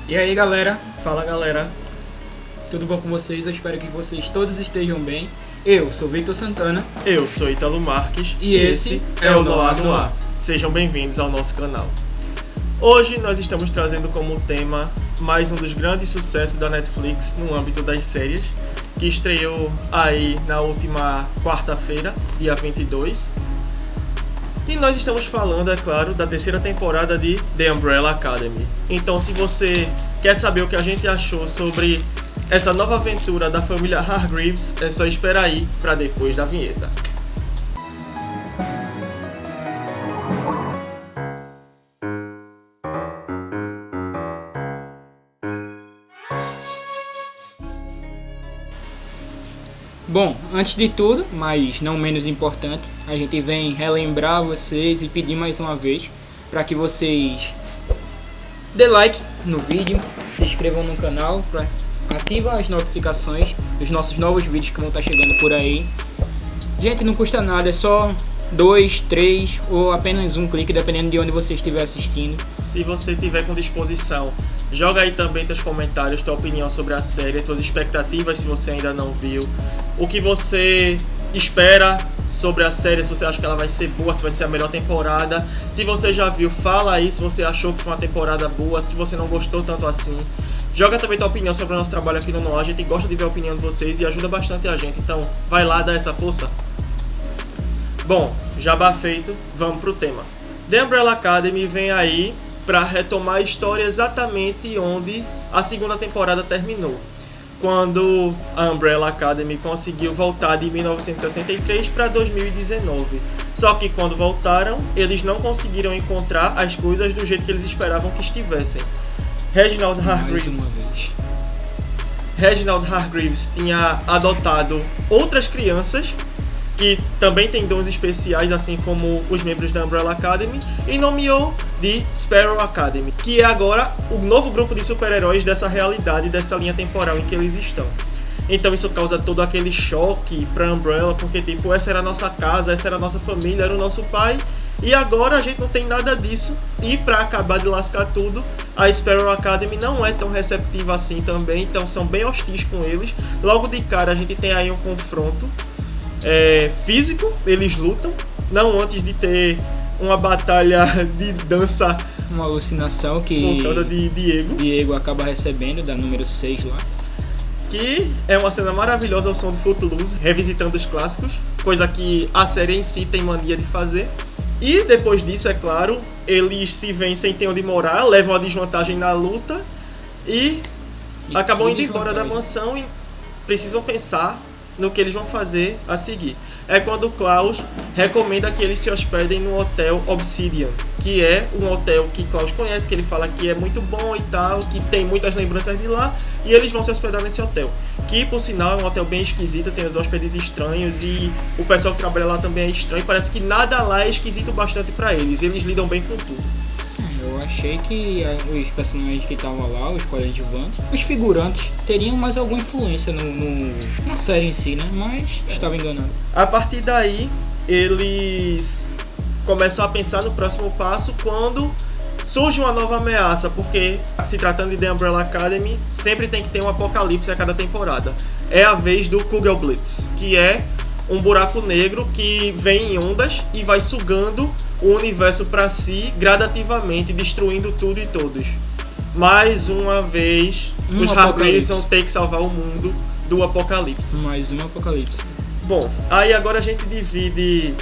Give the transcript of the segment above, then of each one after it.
E aí galera, Fala galera, tudo bom com vocês? Eu espero que vocês todos estejam bem. Eu sou Victor Santana eu sou Ítalo Marques e esse é o Noir no Ar. Sejam bem-vindos ao nosso canal. Hoje nós estamos trazendo como tema mais um dos grandes sucessos da Netflix no âmbito das séries, que estreou aí na última quarta-feira, dia 22. E nós estamos falando, é claro, da terceira temporada de The Umbrella Academy. Então, se você quer saber o que a gente achou sobre essa nova aventura da família Hargreaves, é só esperar aí para depois da vinheta. Bom, antes de tudo, mas não menos importante, a gente vem relembrar vocês e pedir mais uma vez para que vocês dê like no vídeo, se inscrevam no canal, ativa as notificações dos nossos novos vídeos que vão estar chegando por aí. Gente, não custa nada, é só 2, 3 ou apenas um clique, dependendo de onde você estiver assistindo. Se você tiver com disposição, joga aí também teus comentários, tua opinião sobre a série, tuas expectativas se você ainda não viu, o que você espera sobre a série, se você acha que ela vai ser boa, se vai ser a melhor temporada. Se você já viu, fala aí se você achou que foi uma temporada boa, se você não gostou tanto assim. Joga também tua opinião sobre o nosso trabalho aqui no Noir, a gente gosta de ver a opinião de vocês e ajuda bastante a gente, então vai lá dar essa força. Bom, jabá feito, vamos pro tema. The Umbrella Academy vem aí para retomar a história exatamente onde a segunda temporada terminou, quando a Umbrella Academy conseguiu voltar de 1963 para 2019. Só que quando voltaram, eles não conseguiram encontrar as coisas do jeito que eles esperavam que estivessem. Reginald Hargreaves tinha adotado outras crianças que também têm dons especiais, assim como os membros da Umbrella Academy, e nomeou de Sparrow Academy, que é agora o novo grupo de super-heróis dessa realidade, dessa linha temporal em que eles estão. Então isso causa todo aquele choque pra Umbrella, porque tipo, essa era a nossa casa, essa era a nossa família, era o nosso pai, e agora a gente não tem nada disso, e pra acabar de lascar tudo, a Sparrow Academy não é tão receptiva assim também, então são bem hostis com eles. Logo de cara a gente tem aí um confronto físico, eles lutam, não antes de ter uma batalha de dança, uma alucinação que por causa de Diego acaba recebendo, da número 6 lá, que é uma cena maravilhosa ao som do Footloose, revisitando os clássicos, coisa que a série em si tem mania de fazer. E depois disso, é claro, eles se veem sem ter onde morar, levam a desvantagem na luta e acabam indo embora da mansão e precisam pensar no que eles vão fazer a seguir. É quando o Klaus recomenda que eles se hospedem no Hotel Obsidian, que é um hotel que Klaus conhece, que ele fala que é muito bom e tal, que tem muitas lembranças de lá, e eles vão se hospedar nesse hotel, que por sinal é um hotel bem esquisito, tem os hóspedes estranhos e o pessoal que trabalha lá também é estranho, parece que nada lá é esquisito bastante pra eles lidam bem com tudo. Eu achei que os personagens que estavam lá, os coadjuvantes, os figurantes, teriam mais alguma influência na série em si, né? Mas estava enganado. A partir daí, eles começam a pensar no próximo passo quando surge uma nova ameaça, porque se tratando de The Umbrella Academy, sempre tem que ter um apocalipse a cada temporada. É a vez do Kugelblitz, que é um buraco negro que vem em ondas e vai sugando o universo para si gradativamente, destruindo tudo e todos. Mais uma vez, os Hargreaves vão ter que salvar o mundo do apocalipse. Mais um apocalipse. Bom, aí agora a gente divide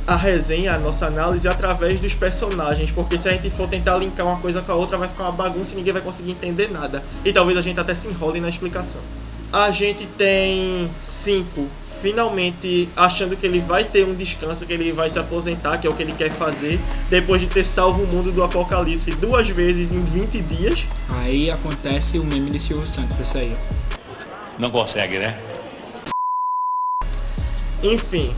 a resenha, a nossa análise, através dos personagens, porque se a gente for tentar linkar uma coisa com a outra, vai ficar uma bagunça e ninguém vai conseguir entender nada. E talvez a gente até se enrole na explicação. A gente tem 5 finalmente achando que ele vai ter um descanso, que ele vai se aposentar, que é o que ele quer fazer, depois de ter salvo o mundo do apocalipse 2 vezes em 20 dias. Aí acontece o meme de Silvio Santos, esse aí. Não consegue, né? Enfim,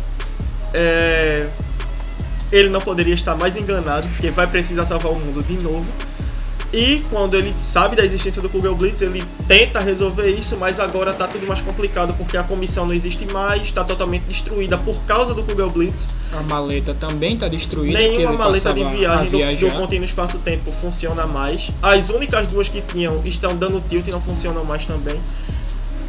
ele não poderia estar mais enganado, porque vai precisar salvar o mundo de novo. E quando ele sabe da existência do Kugel Blitz, ele tenta resolver isso, mas agora tá tudo mais complicado porque a comissão não existe mais, tá totalmente destruída por causa do Kugel Blitz. A maleta também tá destruída. Nenhuma maleta de viagem do viajar. contínuo espaço-tempo funciona mais. As únicas duas que tinham estão dando tilt e não funcionam mais também.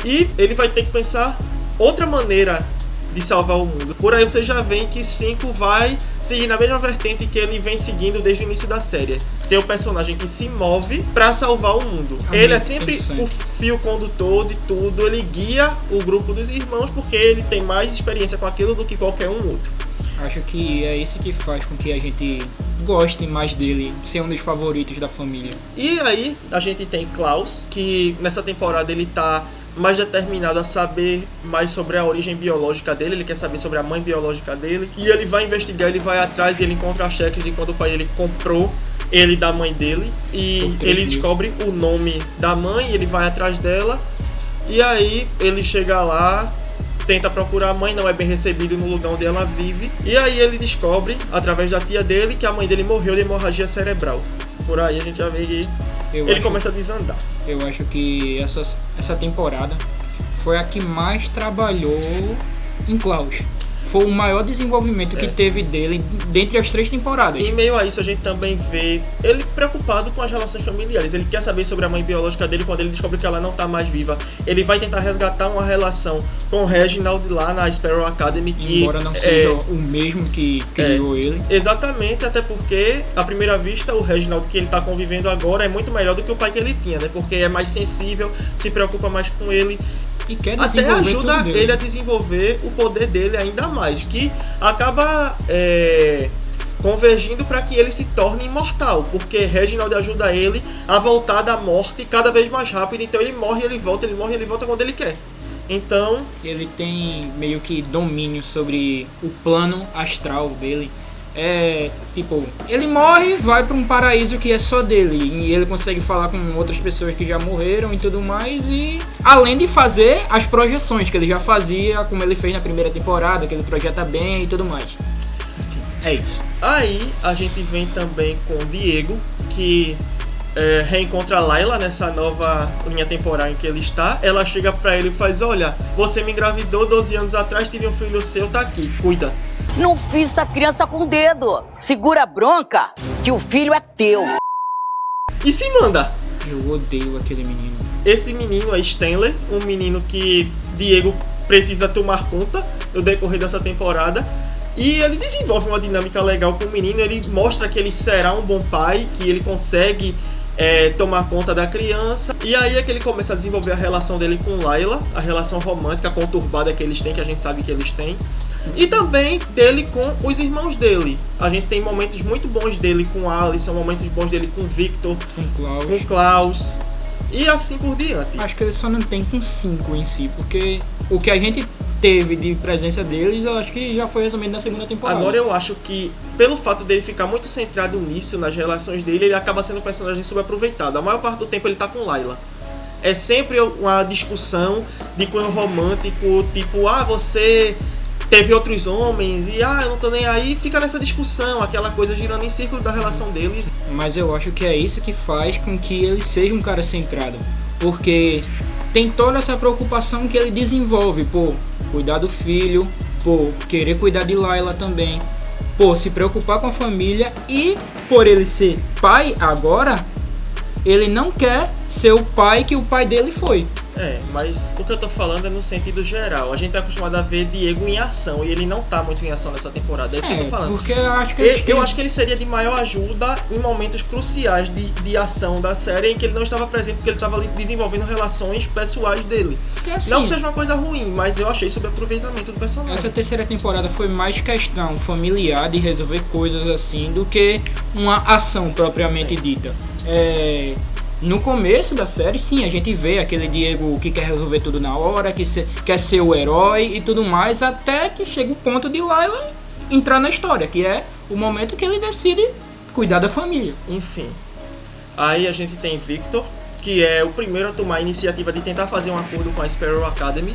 E ele vai ter que pensar outra maneira de salvar o mundo. Por aí você já vê que 5 vai seguir na mesma vertente que ele vem seguindo desde o início da série. Ser o personagem que se move pra salvar o mundo. Ele é sempre o fio condutor de tudo, ele guia o grupo dos irmãos porque ele tem mais experiência com aquilo do que qualquer um outro. Acho que é isso que faz com que a gente goste mais dele, ser um dos favoritos da família. E aí a gente tem Klaus, que nessa temporada ele tá mais determinado a saber mais sobre a origem biológica dele, ele quer saber sobre a mãe biológica dele, e ele vai investigar, ele vai atrás e ele encontra cheques de quando o pai dele comprou ele da mãe dele, e ele descobre o nome da mãe, ele vai atrás dela, e aí ele chega lá, tenta procurar a mãe, não é bem recebido no lugar onde ela vive, e aí ele descobre, através da tia dele, que a mãe dele morreu de hemorragia cerebral. Por aí a gente já vê que ele começa a desandar. Eu acho que essa temporada foi a que mais trabalhou em Klaus. Foi o maior desenvolvimento que teve dele dentre as 3 temporadas. E em meio a isso a gente também vê ele preocupado com as relações familiares. Ele quer saber sobre a mãe biológica dele quando ele descobre que ela não tá mais viva. Ele vai tentar resgatar uma relação com o Reginald lá na Sparrow Academy. Que embora não seja o mesmo que criou ele. Exatamente, até porque à primeira vista o Reginald que ele tá convivendo agora é muito melhor do que o pai que ele tinha, né? Porque é mais sensível, se preocupa mais com ele. E quer até ajuda ele a desenvolver o poder dele ainda mais, que acaba convergindo para que ele se torne imortal, porque Reginald ajuda ele a voltar da morte cada vez mais rápido, então ele morre, ele volta, ele morre, ele volta quando ele quer. Então ele tem meio que domínio sobre o plano astral dele. Tipo, ele morre, vai pra um paraíso que é só dele, e ele consegue falar com outras pessoas que já morreram e tudo mais, e além de fazer as projeções que ele já fazia, como ele fez na primeira temporada, que ele projeta bem e tudo mais. Enfim, é isso. Aí a gente vem também com o Diego, que reencontra a Layla nessa nova linha temporal em que ele está. Ela chega pra ele e faz: olha, você me engravidou 12 anos atrás, tive um filho seu, tá aqui, cuida. Não fiz essa criança com o dedo. Segura a bronca, que o filho é teu. E se manda. Eu odeio aquele menino. Esse menino é Stanley, um menino que Diego precisa tomar conta no decorrer dessa temporada. E ele desenvolve uma dinâmica legal com o menino. Ele mostra que ele será um bom pai, que ele consegue tomar conta da criança. E aí é que ele começa a desenvolver a relação dele com Layla, a relação romântica conturbada que eles têm, que a gente sabe que eles têm. E também dele com os irmãos dele. A gente tem momentos muito bons dele com Alison, momentos bons dele com Victor, com Klaus e assim por diante. Acho que ele só não tem com 5 em si, porque o que a gente teve de presença deles, eu acho que já foi resumido na segunda temporada. Agora eu acho que, pelo fato dele ficar muito centrado nisso, nas relações dele, ele acaba sendo um personagem subaproveitado. A maior parte do tempo ele tá com Layla. É sempre uma discussão de cunho romântico, tipo, você teve outros homens e eu não tô nem aí, fica nessa discussão, aquela coisa girando em círculo da relação deles. Mas eu acho que é isso que faz com que ele seja um cara centrado, porque tem toda essa preocupação que ele desenvolve, cuidar do filho, querer cuidar de Layla também, se preocupar com a família, e por ele ser pai agora, ele não quer ser o pai que o pai dele foi. Mas o que eu tô falando é no sentido geral. A gente tá acostumado a ver Diego em ação, e ele não tá muito em ação nessa temporada. É isso que eu tô falando. Porque eu acho que eu acho que ele seria de maior ajuda em momentos cruciais de ação da série, em que ele não estava presente porque ele estava desenvolvendo relações pessoais dele. Assim, não que seja uma coisa ruim, mas eu achei sobre aproveitamento do personagem. Essa terceira temporada foi mais questão familiar de resolver coisas assim do que uma ação propriamente dita. No começo da série, sim, a gente vê aquele Diego que quer resolver tudo na hora, que quer ser o herói e tudo mais, até que chega o ponto de Layla entrar na história, que é o momento que ele decide cuidar da família. Enfim, aí a gente tem Victor, que é o primeiro a tomar a iniciativa de tentar fazer um acordo com a Sparrow Academy,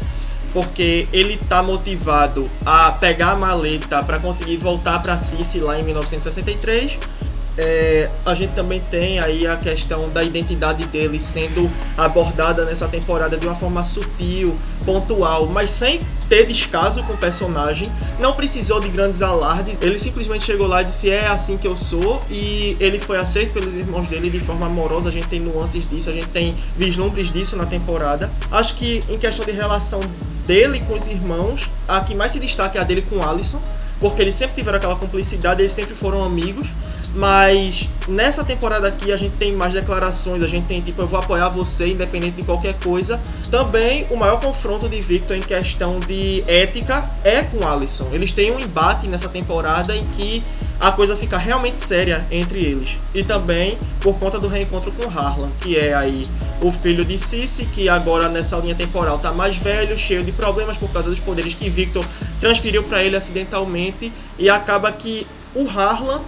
porque ele tá motivado a pegar a maleta para conseguir voltar para Cici lá em 1963, a gente também tem aí a questão da identidade dele sendo abordada nessa temporada de uma forma sutil, pontual, mas sem ter descaso com o personagem. Não precisou de grandes alardes, ele simplesmente chegou lá e disse: é assim que eu sou, e ele foi aceito pelos irmãos dele de forma amorosa. A gente tem nuances disso, a gente tem vislumbres disso na temporada. Acho que em questão de relação dele com os irmãos, a que mais se destaca é a dele com o Alicent, porque eles sempre tiveram aquela cumplicidade, eles sempre foram amigos. Mas nessa temporada aqui a gente tem mais declarações, a gente tem tipo, eu vou apoiar você independente de qualquer coisa. Também o maior confronto de Victor em questão de ética é com Alicent. Eles têm um embate nessa temporada em que a coisa fica realmente séria entre eles. E também por conta do reencontro com Harlan, que é aí o filho de Cici, que agora nessa linha temporal tá mais velho, cheio de problemas por causa dos poderes que Victor transferiu para ele acidentalmente, e acaba que o Harlan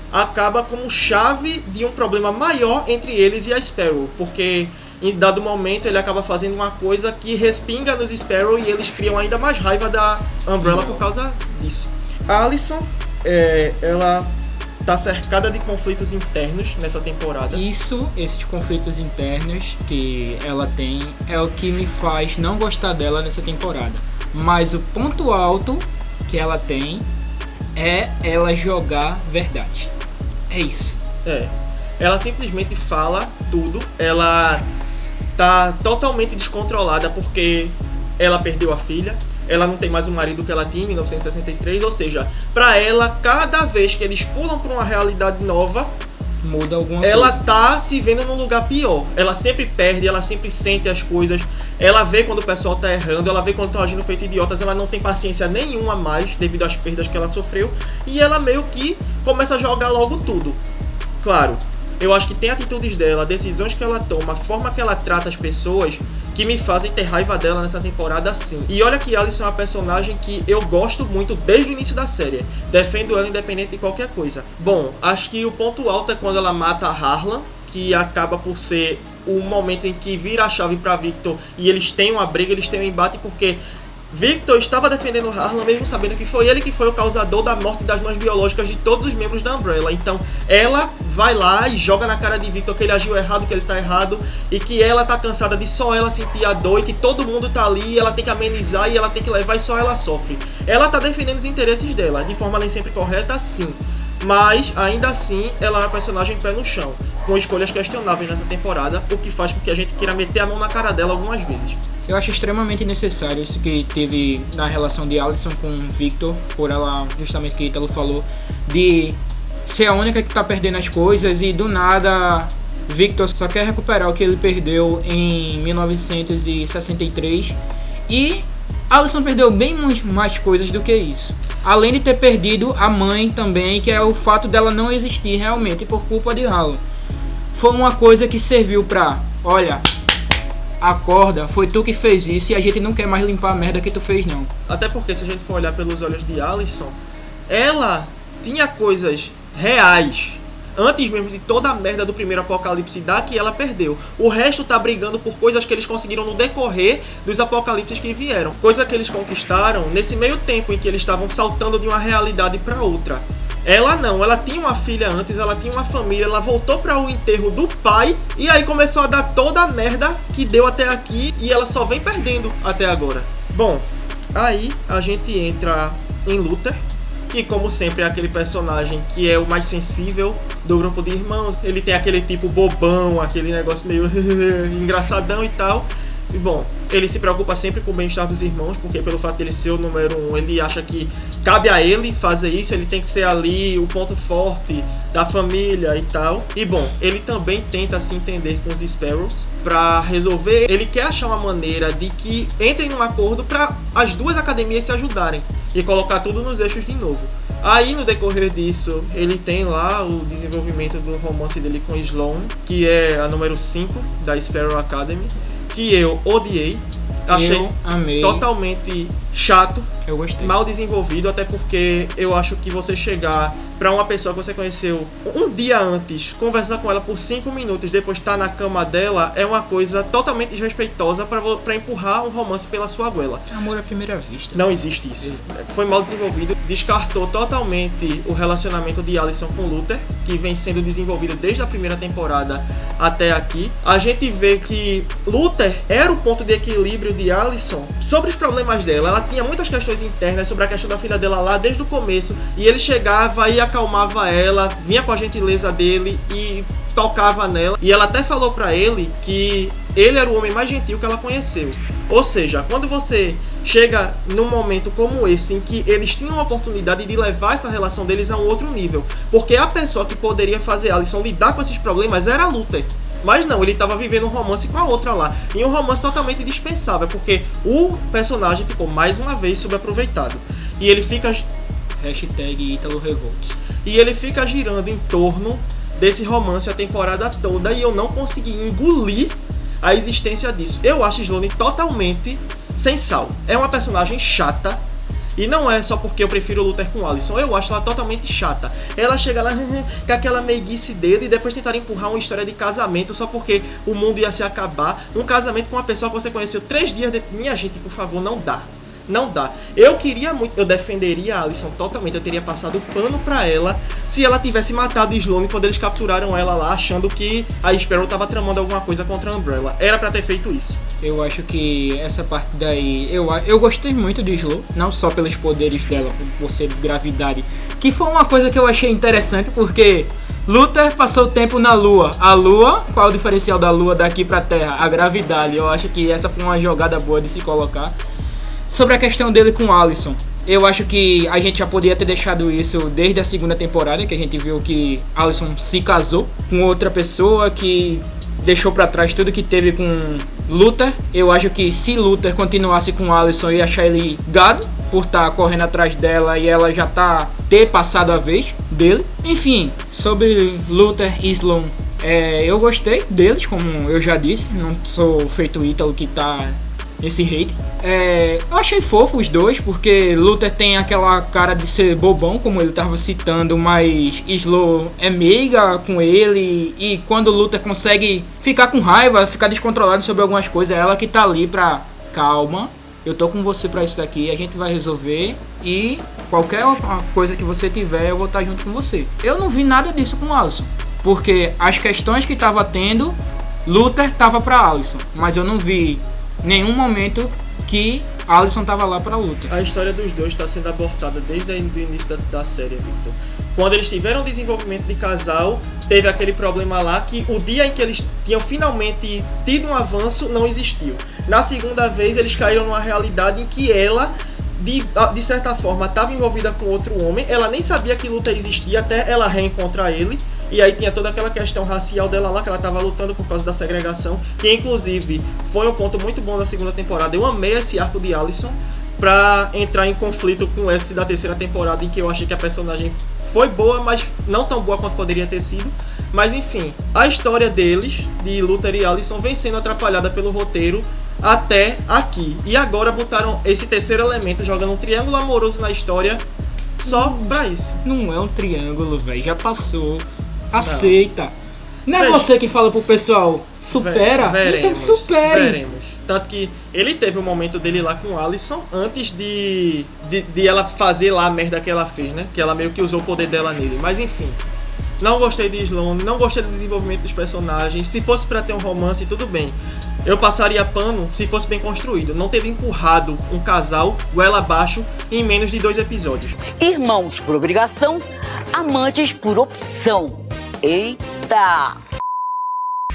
acaba como chave de um problema maior entre eles e a Sparrow, porque em dado momento ele acaba fazendo uma coisa que respinga nos Sparrow e eles criam ainda mais raiva da Umbrella por causa disso. A Alicent, ela tá cercada de conflitos internos nessa temporada. Esses conflitos internos que ela tem é o que me faz não gostar dela nessa temporada. Mas o ponto alto que ela tem é ela jogar verdade. É isso. Ela simplesmente fala tudo. Ela tá totalmente descontrolada porque ela perdeu a filha. Ela não tem mais o marido que ela tinha em 1963. Ou seja, pra ela, cada vez que eles pulam pra uma realidade nova, muda alguma ela coisa. tá se vendo num lugar pior. Ela sempre perde, ela sempre sente as coisas. Ela vê quando o pessoal tá errando, ela vê quando estão agindo feito idiotas. Ela não tem paciência nenhuma mais devido às perdas que ela sofreu. E ela meio que começa a jogar logo tudo. Claro, eu acho que tem atitudes dela, decisões que ela toma, a forma que ela trata as pessoas, que me fazem ter raiva dela nessa temporada, sim. E olha que Alicent é uma personagem que eu gosto muito desde o início da série. Defendo ela independente de qualquer coisa. Bom, acho que o ponto alto é quando ela mata a Harlan, que acaba por ser o momento em que vira a chave para Victor e eles têm uma briga, eles têm um embate, porque Victor estava defendendo Harlan mesmo sabendo que foi ele que foi o causador da morte das mães biológicas de todos os membros da Umbrella. Então ela vai lá e joga na cara de Victor que ele agiu errado, que ele tá errado, e que ela tá cansada de só ela sentir a dor, e que todo mundo tá ali e ela tem que amenizar e ela tem que levar e só ela sofre. Ela tá defendendo os interesses dela, de forma nem sempre correta, sim. Mas, ainda assim, ela é uma personagem pé no chão, com escolhas questionáveis nessa temporada, o que faz com que a gente queira meter a mão na cara dela algumas vezes. Eu acho extremamente necessário isso que teve na relação de Alicent com Victor, por ela, justamente que Ítalo falou, de ser a única que tá perdendo as coisas e do nada Victor só quer recuperar o que ele perdeu em 1963 e Alicent perdeu bem mais coisas do que isso. Além de ter perdido a mãe também, que é o fato dela não existir realmente por culpa de Harlan. Foi uma coisa que serviu pra, olha, acorda, foi tu que fez isso e a gente não quer mais limpar a merda que tu fez não. Até porque se a gente for olhar pelos olhos de Alicent, ela tinha coisas reais antes mesmo de toda a merda do primeiro apocalipse da que ela perdeu. O resto tá brigando por coisas que eles conseguiram no decorrer dos apocalipses que vieram. Coisa que eles conquistaram nesse meio tempo em que eles estavam saltando de uma realidade para outra. Ela não, ela tinha uma filha antes, ela tinha uma família, ela voltou para o enterro do pai e aí começou a dar toda a merda que deu até aqui e ela só vem perdendo até agora. Bom, aí a gente entra em Luther, que como sempre é aquele personagem que é o mais sensível do grupo de irmãos. Ele tem aquele tipo bobão, aquele negócio meio engraçadão e tal. E bom, ele se preocupa sempre com o bem-estar dos irmãos, porque pelo fato dele ser o número 1, ele acha que cabe a ele fazer isso, ele tem que ser ali o ponto forte da família e tal. E bom, ele também tenta se entender com os Sparrows pra resolver. Ele quer achar uma maneira de que entrem num acordo pra as duas academias se ajudarem e colocar tudo nos eixos de novo. Aí no decorrer disso, ele tem lá o desenvolvimento do romance dele com Sloane, que é a número 5 da Sparrow Academy, que eu odiei, achei eu amei. Totalmente chato, Eu gostei. mal desenvolvido, até porque eu acho que você chegar pra uma pessoa que você conheceu um dia antes, conversar com ela por 5 minutos, depois estar na cama dela, é uma coisa totalmente desrespeitosa pra empurrar um romance pela sua goela. Amor à primeira vista. Não existe isso. Foi mal desenvolvido, descartou totalmente o relacionamento de Alicent com Luther, que vem sendo desenvolvido desde a primeira temporada até aqui. A gente vê que Luther era o ponto de equilíbrio de Alicent sobre os problemas dela. Ela tinha muitas questões internas sobre a questão da filha dela lá desde o começo, e ele chegava e acalmava ela, vinha com a gentileza dele e tocava nela, e ela até falou pra ele que ele era o homem mais gentil que ela conheceu. Ou seja, quando você chega num momento como esse, em que eles tinham a oportunidade de levar essa relação deles a um outro nível, porque a pessoa que poderia fazer Alicent lidar com esses problemas era a Luther. Mas não, ele estava vivendo um romance com a outra lá. E um romance totalmente dispensável, porque o personagem ficou mais uma vez subaproveitado. E ele fica... Hashtag Ítalo Revolts. E ele fica girando em torno desse romance a temporada toda, e eu não consegui engolir a existência disso. Eu acho Sloane totalmente sem sal. É uma personagem chata. E não é só porque eu prefiro Luther com Alicent, eu acho ela totalmente chata. Ela chega lá com aquela meiguice dele e depois tentar empurrar uma história de casamento só porque o mundo ia se acabar. Um casamento com uma pessoa que você conheceu 3 dias depois. Minha gente, por favor, não dá. Não dá. Eu queria muito, eu defenderia a Alicent totalmente, eu teria passado pano pra ela se ela tivesse matado Sloane quando eles capturaram ela lá, achando que a Sparrow tava tramando alguma coisa contra a Umbrella. Era pra ter feito isso. Eu acho que essa parte daí, eu gostei muito de Sloane, não só pelos poderes dela, por ser de gravidade, que foi uma coisa que eu achei interessante, porque Luther passou o tempo na Lua. A Lua, qual é o diferencial da Lua daqui pra Terra? A gravidade. Eu acho que essa foi uma jogada boa de se colocar. Sobre a questão dele com Alicent, eu acho que a gente já poderia ter deixado isso desde a segunda temporada, que a gente viu que Alicent se casou com outra pessoa, que deixou pra trás tudo que teve com Luther. Eu acho que se Luther continuasse com Alicent, eu ia achar ele gado por estar correndo atrás dela e ela já ter passado a vez dele. Enfim, sobre Luther e Sloane, eu gostei deles, como eu já disse, não sou feito Ítalo que tá esse hate. Eu achei fofo os dois, porque Luther tem aquela cara de ser bobão, como ele tava citando, mas Sloane é meiga com ele, e quando Luther consegue ficar com raiva, ficar descontrolado sobre algumas coisas, é ela que tá ali pra... Calma, eu tô com você pra isso daqui, a gente vai resolver, e qualquer coisa que você tiver, eu vou estar junto com você. Eu não vi nada disso com Alicent, porque as questões que tava tendo, Luther tava pra Alicent, mas eu não vi nenhum momento que Alicent tava lá pra luta. A história dos dois está sendo abortada desde o início da série, Victor. Quando eles tiveram desenvolvimento de casal, teve aquele problema lá que o dia em que eles tinham finalmente tido um avanço não existiu. Na segunda vez, eles caíram numa realidade em que ela, de certa forma, estava envolvida com outro homem. Ela nem sabia que luta existia até ela reencontrar ele. E aí tinha toda aquela questão racial dela lá, que ela tava lutando por causa da segregação, que inclusive foi um ponto muito bom da segunda temporada. Eu amei esse arco de Alicent pra entrar em conflito com esse da terceira temporada, em que eu achei que a personagem foi boa, mas não tão boa quanto poderia ter sido. Mas enfim, a história deles, de Luther e Alicent, vem sendo atrapalhada pelo roteiro até aqui. E agora botaram esse terceiro elemento, jogando um triângulo amoroso na história só pra isso. Não é um triângulo, velho, já passou. Aceita. Não é Veja, você que fala pro pessoal, supera? Então supere. Veremos. Tanto que ele teve um momento dele lá com Alicent antes de ela fazer lá a merda que ela fez, né? Que ela meio que usou o poder dela nele. Mas enfim, não gostei de Sloane, não gostei do desenvolvimento dos personagens. Se fosse pra ter um romance, tudo bem. Eu passaria pano se fosse bem construído. Não ter empurrado um casal goela abaixo em menos de 2 episódios. Irmãos por obrigação, amantes por opção. Eita!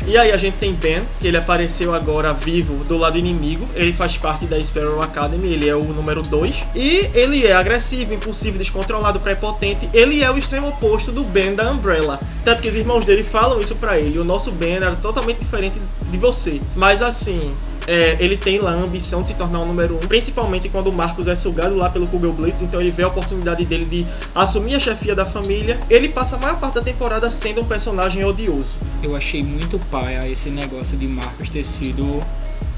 E aí a gente tem Ben, que ele apareceu agora vivo do lado inimigo. Ele faz parte da Sparrow Academy, ele é o número 2. E ele é agressivo, impulsivo, descontrolado, prepotente. Ele é o extremo oposto do Ben da Umbrella. Tanto que os irmãos dele falam isso pra ele. O nosso Ben era totalmente diferente de você. Mas assim, ele tem lá a ambição de se tornar o número 1. Principalmente quando o Marcus é sugado lá pelo Kugel Blitz. Então ele vê a oportunidade dele de assumir a chefia da família. Ele passa a maior parte da temporada sendo um personagem odioso. Eu achei muito paia esse negócio de Marcus ter sido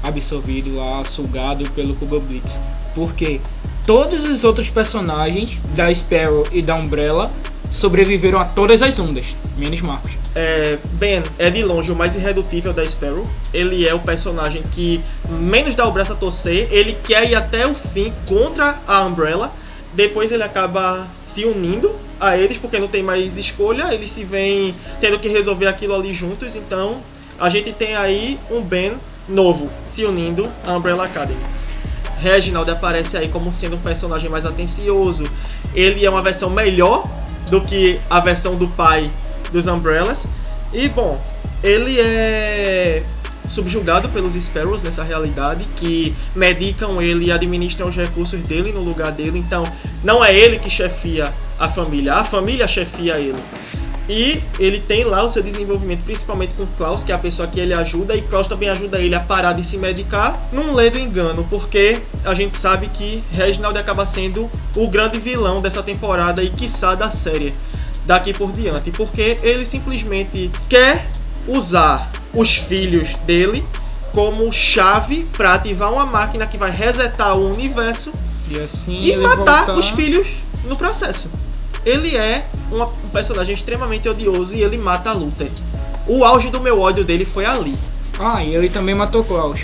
absorvido lá, sugado pelo Kuga Blitz. Porque todos os outros personagens da Sparrow e da Umbrella sobreviveram a todas as ondas, menos Marcos. Ben é de longe o mais irredutível da Sparrow. Ele é o personagem que menos dá o braço a torcer. Ele quer ir até o fim contra a Umbrella. Depois ele acaba se unindo a eles porque não tem mais escolha. Eles se veem tendo que resolver aquilo ali juntos. Então a gente tem aí um Ben novo se unindo à Umbrella Academy. Reginald aparece aí como sendo um personagem mais atencioso. Ele é uma versão melhor do que a versão do pai dos Umbrellas. E bom, ele é subjugado pelos Sparrows nessa realidade, que medicam ele e administram os recursos dele no lugar dele. Então não é ele que chefia a família chefia ele. E ele tem lá o seu desenvolvimento, principalmente com Klaus, que é a pessoa que ele ajuda, e Klaus também ajuda ele a parar de se medicar, num ledo engano, porque a gente sabe que Reginald acaba sendo o grande vilão dessa temporada e quiçá da série daqui por diante, porque ele simplesmente quer usar os filhos dele como chave para ativar uma máquina que vai resetar o universo E assim e ele matar voltar... os filhos no processo. Ele é um personagem extremamente odioso e ele mata a Luther. O auge do meu ódio dele foi ali. E ele também matou Klaus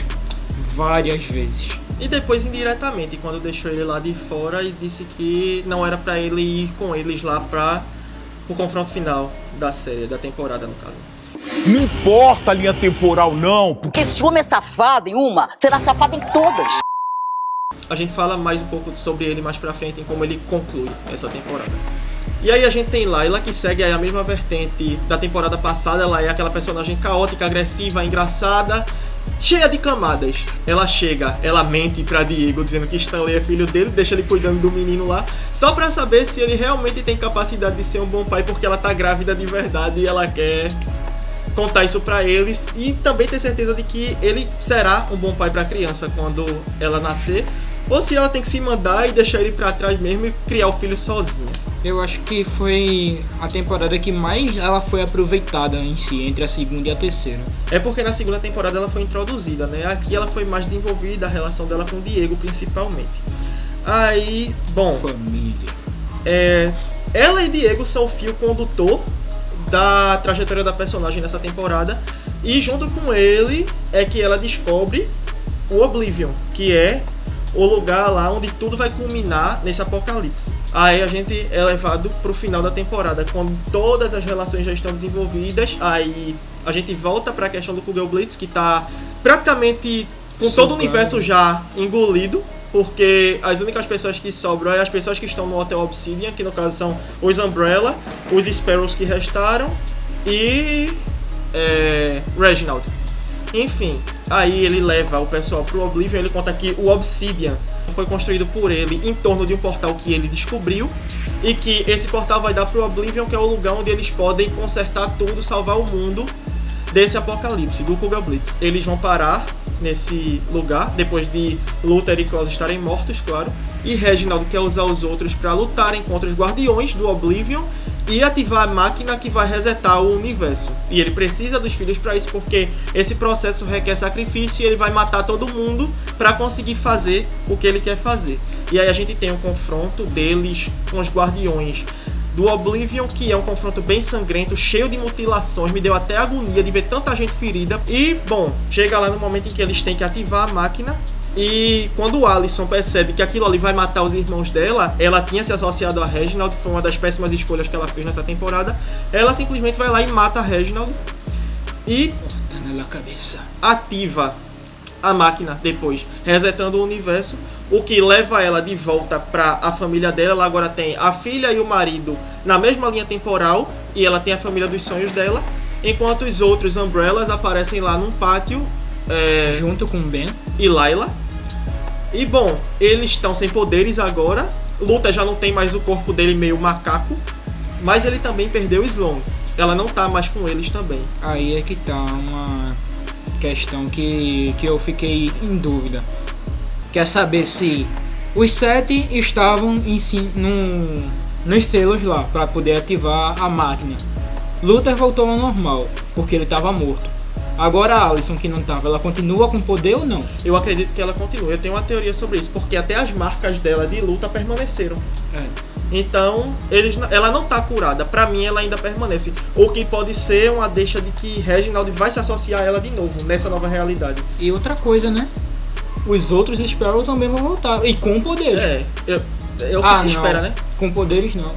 várias vezes. E depois indiretamente, quando deixou ele lá de fora e disse que não era pra ele ir com eles lá para o confronto final da série, da temporada no caso. Não importa a linha temporal não, Porque esse homem é safado em uma, será safado em todas. A gente fala mais um pouco sobre ele mais pra frente, em como ele conclui essa temporada. E aí a gente tem Layla, que segue aí a mesma vertente da temporada passada. Ela é aquela personagem caótica, agressiva, engraçada, cheia de camadas. Ela chega, ela mente pra Diego, dizendo que Stanley é filho dele, deixa ele cuidando do menino lá, só pra saber se ele realmente tem capacidade de ser um bom pai, porque ela tá grávida de verdade e ela quer contar isso pra eles, e também ter certeza de que ele será um bom pai pra criança quando ela nascer, ou se ela tem que se mandar e deixar ele pra trás mesmo e criar o filho sozinha. Eu acho que foi a temporada que mais ela foi aproveitada em si, entre a segunda e a terceira. É porque na segunda temporada ela foi introduzida, né? Aqui ela foi mais desenvolvida, a relação dela com o Diego principalmente. Aí, bom, Família. ela e Diego são o fio condutor da trajetória da personagem nessa temporada, e junto com ele é que ela descobre o Oblivion, que é o lugar lá onde tudo vai culminar nesse apocalipse. Aí a gente é levado pro final da temporada, quando todas as relações já estão desenvolvidas. Aí a gente volta pra questão do Kuga Blitz, que tá praticamente com todo o universo já engolido, porque as únicas pessoas que sobram é as pessoas que estão no Hotel Obsidian, que no caso são os Umbrella, os Sparrows que restaram e Reginald. Enfim, aí ele leva o pessoal pro Oblivion. Ele conta que o Obsidian foi construído por ele em torno de um portal que ele descobriu, e que esse portal vai dar pro Oblivion, que é o lugar onde eles podem consertar tudo, salvar o mundo desse apocalipse, do Kuga Blitz. Eles vão parar nesse lugar, depois de Luther e Klaus estarem mortos, claro, e Reginald quer usar os outros para lutarem contra os guardiões do Oblivion e ativar a máquina que vai resetar o universo. E ele precisa dos filhos para isso, porque esse processo requer sacrifício e ele vai matar todo mundo para conseguir fazer o que ele quer fazer. E aí a gente tem um confronto deles com os guardiões do Oblivion, que é um confronto bem sangrento, cheio de mutilações, me deu até agonia de ver tanta gente ferida. E, bom, chega lá no momento em que eles têm que ativar a máquina, e quando o Allison percebe que aquilo ali vai matar os irmãos dela, ela tinha se associado a Reginald, foi uma das péssimas escolhas que ela fez nessa temporada, ela simplesmente vai lá e mata a Reginald e ativa a máquina depois, resetando o universo, o que leva ela de volta para a família dela. Ela agora tem a filha e o marido na mesma linha temporal, e ela tem a família dos sonhos dela, enquanto os outros Umbrellas aparecem lá num pátio junto com Ben e Layla. E bom, eles estão sem poderes agora. Luther já não tem mais o corpo dele meio macaco, mas ele também perdeu Sloan. Ela não tá mais com eles também. Aí é que tá uma questão que eu fiquei em dúvida. Quer saber se os 7 estavam nos selos lá para poder ativar a máquina. Luther voltou ao normal porque ele estava morto. Agora a Alyson, que não tava, ela continua com poder ou não? Eu acredito que ela continua. Eu tenho uma teoria sobre isso, porque até as marcas dela de luta permaneceram. Então, ela não tá curada. Pra mim, ela ainda permanece. O que pode ser uma deixa de que Reginald vai se associar a ela de novo, nessa nova realidade. E outra coisa, né? Os outros Sparrow também vão voltar. E com poderes. É o que se espera, né? Com poderes não.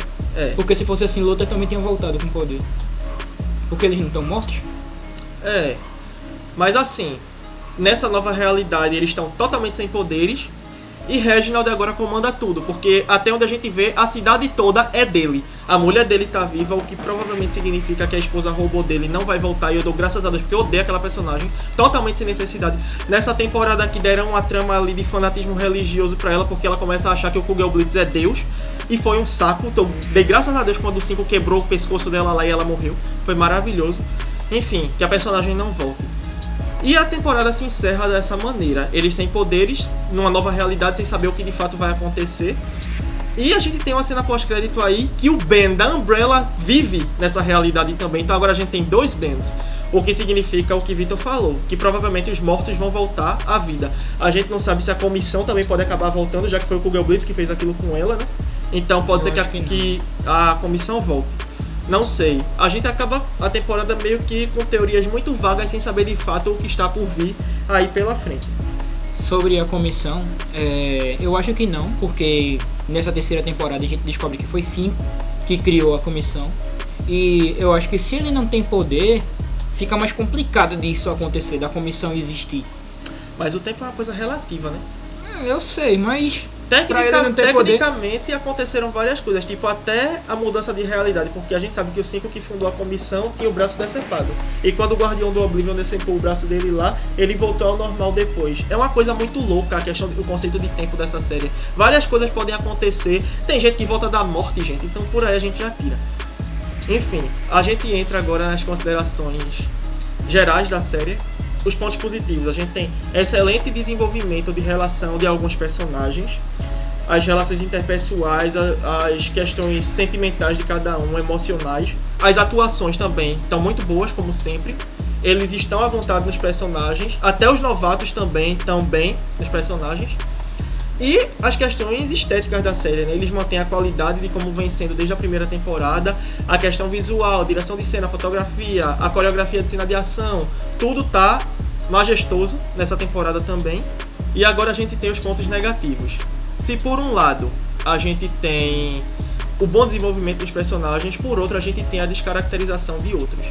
Porque se fosse assim, Luther também tinha voltado com poder. Porque eles não estão mortos? Mas assim, nessa nova realidade eles estão totalmente sem poderes. E Reginald agora comanda tudo, porque até onde a gente vê, a cidade toda é dele. A mulher dele tá viva, o que provavelmente significa que a esposa robô dele não vai voltar. E eu dou graças a Deus, porque eu odeio aquela personagem, totalmente sem necessidade. Nessa temporada aqui deram uma trama ali de fanatismo religioso pra ela, porque ela começa a achar que o Kugel Blitz é Deus. E foi um saco, então dei graças a Deus quando o 5 quebrou o pescoço dela lá e ela morreu. Foi maravilhoso. Enfim, que a personagem não volte. E a temporada se encerra dessa maneira. Eles sem poderes, numa nova realidade, sem saber o que de fato vai acontecer. E a gente tem uma cena pós-crédito aí que o Ben da Umbrella vive nessa realidade também. Então agora a gente tem 2 Bens. O que significa o que Vitor falou, que provavelmente os mortos vão voltar à vida. A gente não sabe se a comissão também pode acabar voltando, já que foi o Kugel Blitz que fez aquilo com ela, né? Então pode ser que a comissão volte. Não sei. A gente acaba a temporada meio que com teorias muito vagas, sem saber de fato o que está por vir aí pela frente. Sobre a comissão, eu acho que não, porque nessa terceira temporada a gente descobre que foi 5 que criou a comissão. E eu acho que se ele não tem poder, fica mais complicado disso acontecer, da comissão existir. Mas o tempo é uma coisa relativa, né? Eu sei, mas... Tecnicamente aconteceram várias coisas, tipo até a mudança de realidade, porque a gente sabe que o 5 que fundou a comissão tinha o braço decepado. E quando o Guardião do Oblivion decepou o braço dele lá, ele voltou ao normal depois. É uma coisa muito louca a questão do conceito de tempo dessa série. Várias coisas podem acontecer. Tem gente que volta da morte, gente, então por aí a gente já tira. Enfim, a gente entra agora nas considerações gerais da série. Os pontos positivos, a gente tem excelente desenvolvimento de relação de alguns personagens, as relações interpessoais, as questões sentimentais de cada um, emocionais. As atuações também estão muito boas, como sempre. Eles estão à vontade nos personagens, até os novatos também estão bem nos personagens. E as questões estéticas da série, né? Eles mantêm a qualidade de como vem sendo desde a primeira temporada. A questão visual, direção de cena, fotografia, a coreografia de cena de ação, tudo tá majestoso nessa temporada também. E agora a gente tem os pontos negativos. Se por um lado a gente tem o bom desenvolvimento dos personagens, por outro a gente tem a descaracterização de outros.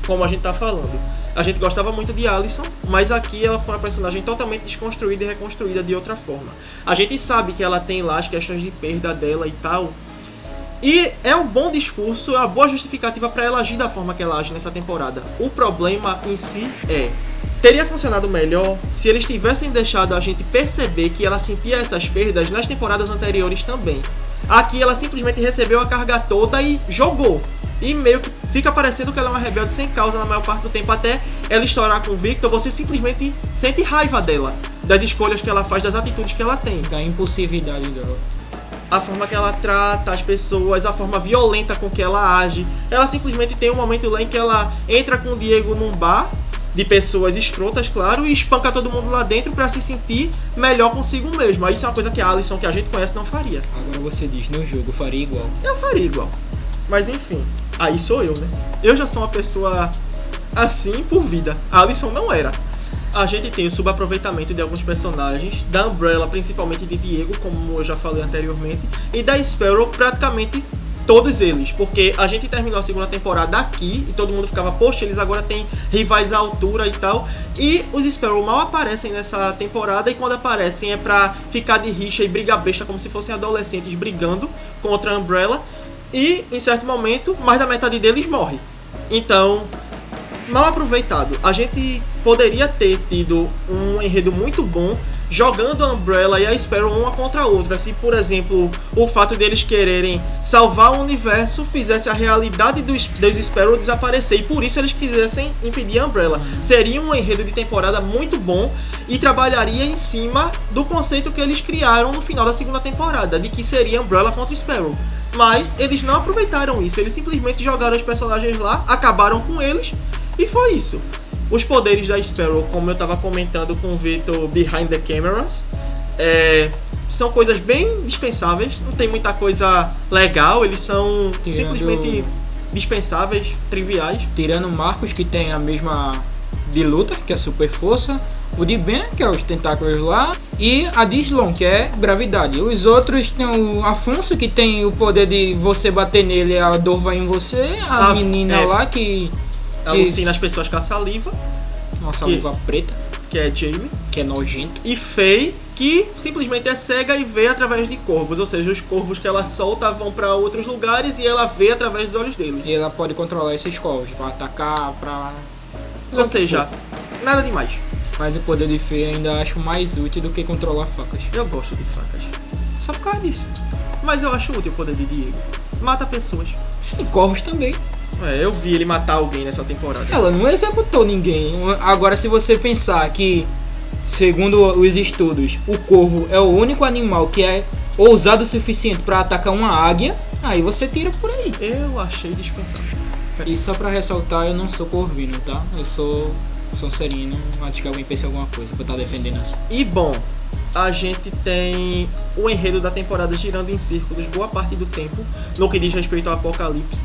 Como a gente tá falando, a gente gostava muito de Alyson, mas aqui ela foi uma personagem totalmente desconstruída e reconstruída de outra forma. A gente sabe que ela tem lá as questões de perda dela e tal, e é um bom discurso, é uma boa justificativa para ela agir da forma que ela age nessa temporada. O problema em si teria funcionado melhor se eles tivessem deixado a gente perceber que ela sentia essas perdas nas temporadas anteriores também. Aqui ela simplesmente recebeu a carga toda e jogou. E meio que fica parecendo que ela é uma rebelde sem causa na maior parte do tempo. Até ela estourar com o Victor, você simplesmente sente raiva dela, das escolhas que ela faz, das atitudes que ela tem. Da impulsividade dela. A forma que ela trata as pessoas, a forma violenta com que ela age. Ela simplesmente tem um momento lá em que ela entra com o Diego num bar, de pessoas escrotas, claro, e espanca todo mundo lá dentro pra se sentir melhor consigo mesmo. Isso é uma coisa que a Alyson, que a gente conhece, não faria. Agora você diz, no jogo, eu faria igual. Eu faria igual. Mas enfim, aí sou eu, né? Eu já sou uma pessoa assim por vida. A Alyson não era. A gente tem o subaproveitamento de alguns personagens, da Umbrella, principalmente de Diego, como eu já falei anteriormente, e da Sparrow, praticamente todos eles, porque a gente terminou a segunda temporada aqui e todo mundo ficava, poxa, eles agora têm rivais à altura e tal, e os Sparrow mal aparecem nessa temporada, e quando aparecem é pra ficar de rixa e briga besta, como se fossem adolescentes brigando contra a Umbrella, e em certo momento mais da metade deles morre. Então, mal aproveitado. A gente poderia ter tido um enredo muito bom jogando a Umbrella e a Sparrow uma contra a outra. Se, por exemplo, o fato deles quererem salvar o universo fizesse a realidade dos Sparrow desaparecer, e por isso eles quisessem impedir a Umbrella. Seria um enredo de temporada muito bom e trabalharia em cima do conceito que eles criaram no final da segunda temporada, de que seria Umbrella contra Sparrow. Mas eles não aproveitaram isso, eles simplesmente jogaram os personagens lá, acabaram com eles e foi isso. Os poderes da Sparrow, como eu tava comentando com o Vitor behind the cameras, são coisas bem dispensáveis, não tem muita coisa legal, eles são simplesmente dispensáveis, triviais. Tirando o Marcos, que tem a mesma de luta, que é a super força, o de Ben, que é os tentáculos lá, e a de Sloan, que é gravidade. Os outros tem o Afonso, que tem o poder de você bater nele, a dor vai em você, a menina lá que alucina as pessoas com a saliva. Uma saliva preta. Que é Jamie. Que é nojento. E Faye, que simplesmente é cega e vê através de corvos. Ou seja, os corvos que ela solta vão pra outros lugares e ela vê através dos olhos dele. E ela pode controlar esses corvos pra atacar, pra... Ou seja, nada demais. Mas o poder de Faye ainda acho mais útil do que controlar facas. Eu gosto de facas. Só por causa disso. Mas eu acho útil o poder de Diego. Mata pessoas. Sim, corvos também. Eu vi ele matar alguém nessa temporada. Ela não executou ninguém. Agora, se você pensar que, segundo os estudos, o corvo é o único animal que é ousado o suficiente para atacar uma águia, aí você tira por aí. Eu achei dispensável. E só pra ressaltar, eu não sou corvino, tá? Eu sou sonserino, antes que alguém pense alguma coisa pra eu estar defendendo assim. E bom, a gente tem o enredo da temporada girando em círculos boa parte do tempo, no que diz respeito ao apocalipse.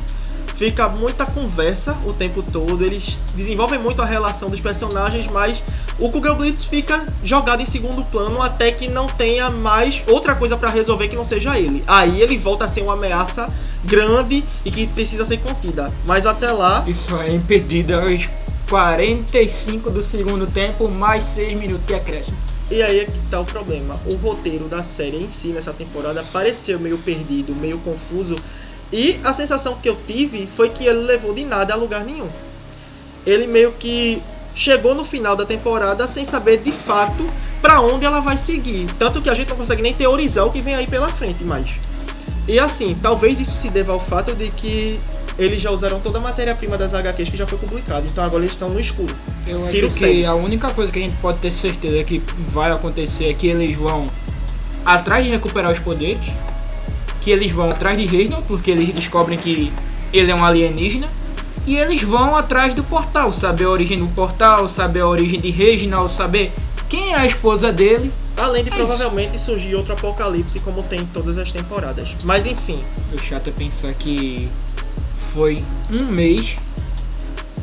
Fica muita conversa o tempo todo, eles desenvolvem muito a relação dos personagens, mas o Kugelblitz fica jogado em segundo plano até que não tenha mais outra coisa pra resolver que não seja ele. Aí ele volta a ser uma ameaça grande e que precisa ser contida, mas até lá... Isso é impedido aos 45 do segundo tempo, mais 6 minutos de acréscimo. E aí é que tá o problema, o roteiro da série em si nessa temporada pareceu meio perdido, meio confuso. E a sensação que eu tive foi que ele levou de nada a lugar nenhum. Ele meio que chegou no final da temporada sem saber de fato pra onde ela vai seguir. Tanto que a gente não consegue nem teorizar o que vem aí pela frente mais. E assim, talvez isso se deva ao fato de que eles já usaram toda a matéria-prima das HQs que já foi publicada. Então agora eles estão no escuro. Eu acho que a única coisa que a gente pode ter certeza que vai acontecer é que eles vão atrás de recuperar os poderes. Que eles vão atrás de Reginald, porque eles descobrem que ele é um alienígena. E eles vão atrás do portal, saber a origem do portal, saber a origem de Reginald, saber quem é a esposa dele. Além de provavelmente surgir outro apocalipse como tem em todas as temporadas. Mas enfim. O chato é pensar que foi um mês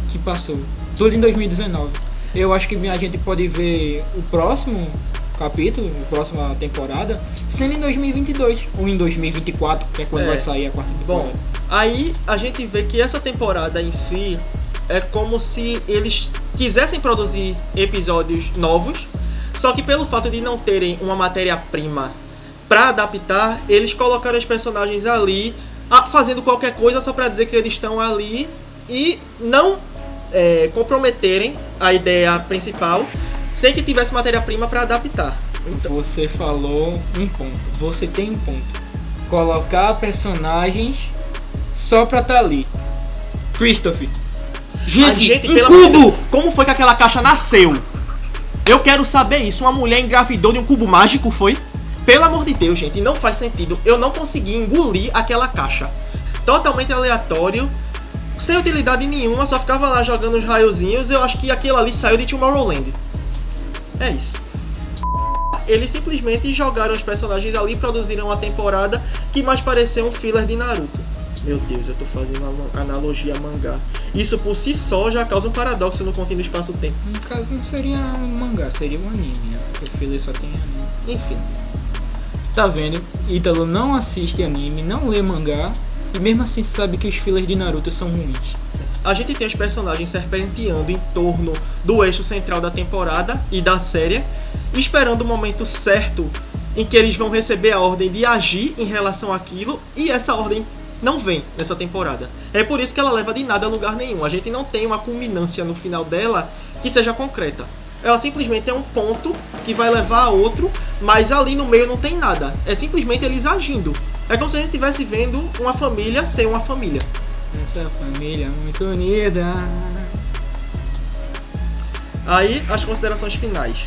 que passou. Tudo em 2019. Eu acho que a gente pode ver o próximo capítulo, a próxima temporada, sendo em 2022 ou em 2024, que é quando vai sair a quarta temporada. Bom, aí a gente vê que essa temporada em si é como se eles quisessem produzir episódios novos, só que pelo fato de não terem uma matéria-prima para adaptar, eles colocaram os personagens ali fazendo qualquer coisa só para dizer que eles estão ali e não comprometerem a ideia principal sem que tivesse matéria-prima para adaptar. Então... Você falou um ponto. Você tem um ponto. Colocar personagens só pra estar ali. Christopher. Gente, um cubo! Como foi que aquela caixa nasceu? Eu quero saber isso. Uma mulher engravidou de um cubo mágico, foi? Pelo amor de Deus, gente, não faz sentido. Eu não consegui engolir aquela caixa. Totalmente aleatório. Sem utilidade nenhuma, só ficava lá jogando os raiozinhos. Eu acho que aquilo ali saiu de Tomorrowland. É isso. Eles simplesmente jogaram os personagens ali e produziram uma temporada que mais pareceu um filler de Naruto. Meu Deus, eu tô fazendo uma analogia a mangá. Isso por si só já causa um paradoxo no contínuo espaço-tempo. No caso não seria um mangá, seria um anime, né? Porque o filler só tem anime. Enfim. Tá vendo? Ítalo não assiste anime, não lê mangá e mesmo assim sabe que os fillers de Naruto são ruins. A gente tem os personagens serpenteando em torno do eixo central da temporada e da série, esperando o momento certo em que eles vão receber a ordem de agir em relação àquilo, e essa ordem não vem nessa temporada. É por isso que ela leva de nada a lugar nenhum. A gente não tem uma culminância no final dela que seja concreta. Ela simplesmente é um ponto que vai levar a outro, mas ali no meio não tem nada. É simplesmente eles agindo. É como se a gente estivesse vendo uma família sem uma família. Essa família muito unida. Aí, as considerações finais.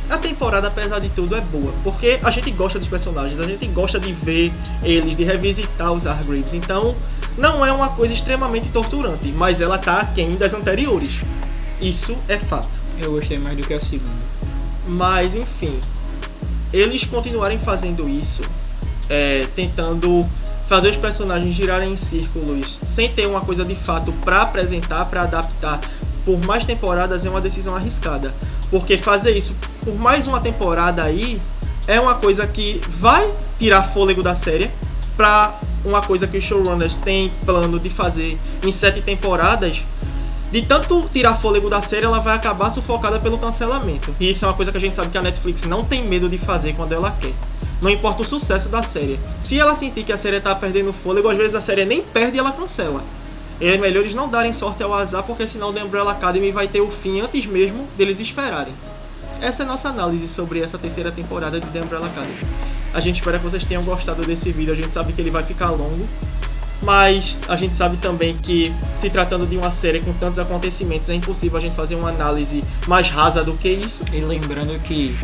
A temporada, apesar de tudo, é boa, porque a gente gosta dos personagens, a gente gosta de ver eles, de revisitar os Hargreaves. Então, não é uma coisa extremamente torturante, mas ela tá aquém das anteriores. Isso é fato. Eu gostei mais do que a segunda. Mas, enfim, eles continuarem fazendo isso, tentando fazer os personagens girarem em círculos, sem ter uma coisa de fato pra apresentar, pra adaptar por mais temporadas, é uma decisão arriscada. Porque fazer isso por mais uma temporada aí é uma coisa que vai tirar fôlego da série pra uma coisa que os showrunners têm plano de fazer em 7 temporadas. De tanto tirar fôlego da série, ela vai acabar sufocada pelo cancelamento. E isso é uma coisa que a gente sabe que a Netflix não tem medo de fazer quando ela quer. Não importa o sucesso da série. Se ela sentir que a série tá perdendo fôlego, às vezes a série nem perde e ela cancela. É melhor eles não darem sorte ao azar, porque senão The Umbrella Academy vai ter o fim antes mesmo deles esperarem. Essa é a nossa análise sobre essa terceira temporada de The Umbrella Academy. A gente espera que vocês tenham gostado desse vídeo. A gente sabe que ele vai ficar longo, mas a gente sabe também que, se tratando de uma série com tantos acontecimentos, é impossível a gente fazer uma análise mais rasa do que isso. E lembrando que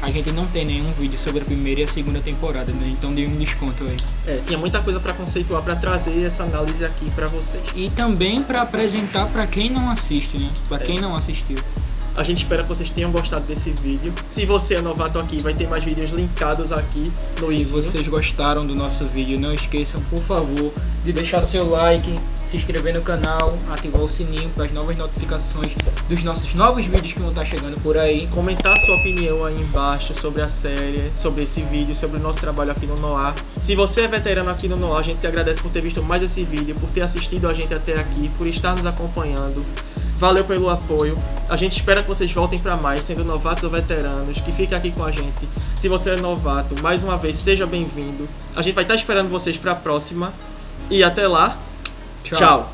a gente não tem nenhum vídeo sobre a primeira e a segunda temporada, né? Então dê um desconto aí. Tinha muita coisa pra conceituar, pra trazer essa análise aqui pra vocês. E também pra apresentar pra quem não assiste, né? Pra quem não assistiu. A gente espera que vocês tenham gostado desse vídeo. Se você é novato aqui, vai ter mais vídeos linkados aqui no Se início. vocês gostaram do nosso vídeo, não esqueçam, por favor, de deixar seu like, se inscrever no canal, ativar o sininho para as novas notificações dos nossos novos vídeos que vão estar chegando por aí. Comentar sua opinião aí embaixo sobre a série, sobre esse vídeo, sobre o nosso trabalho aqui no Noir. Se você é veterano aqui no Noir, a gente te agradece por ter visto mais esse vídeo, por ter assistido a gente até aqui, por estar nos acompanhando. Valeu pelo apoio. A gente espera que vocês voltem para mais, sendo novatos ou veteranos, que fiquem aqui com a gente. Se você é novato, mais uma vez, seja bem-vindo. A gente vai estar esperando vocês para a próxima. E até lá. Tchau.